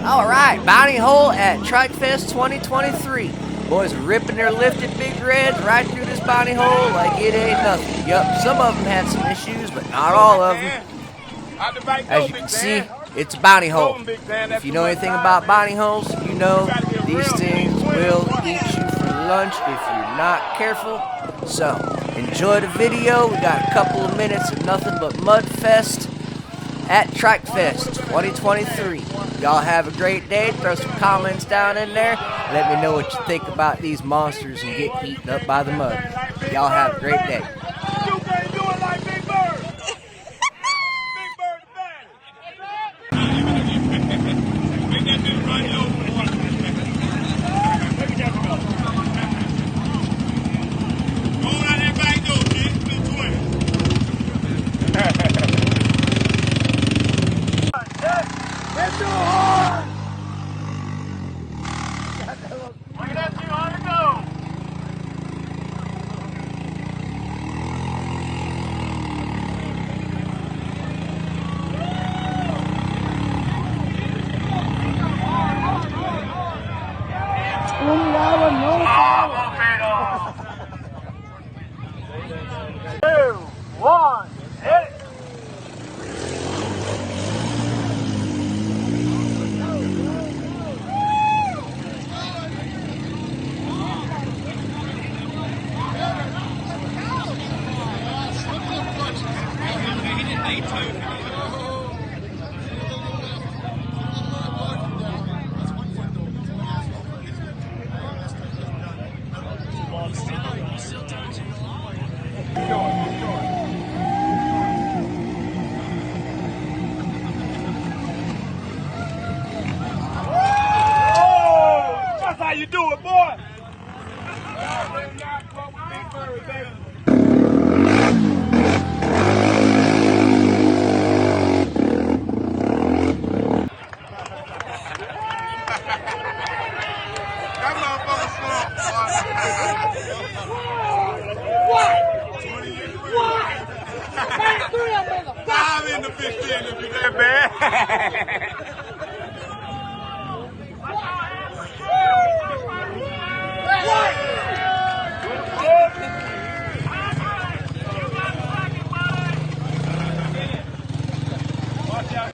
Alright, bounty hole at Trike Fest 2023. Boys are ripping their lifted big reds right through this bounty hole like it ain't nothing. Yup, some of them had some issues, but not all of them. As you can see, it's a bounty hole. If you know anything about bounty holes, you know these things will eat you for lunch if you're not careful. So, enjoy the video. We got a couple of minutes of nothing but mud fest at Trike Fest 2023. Y'all have a great day. Throw some comments down in there. Let me know what you think about these monsters and get eaten up by the mud. Y'all have a great day. You can't do it like Big Bird. Big Bird the baddest. Make that bitch run over. Go on out that back door, kid. Still 20. Let's go hard. Look at that 200 go. Two, one, hit it. That's how you do it, boy. That motherfucker What? What? 5 in the 15 if you that bad.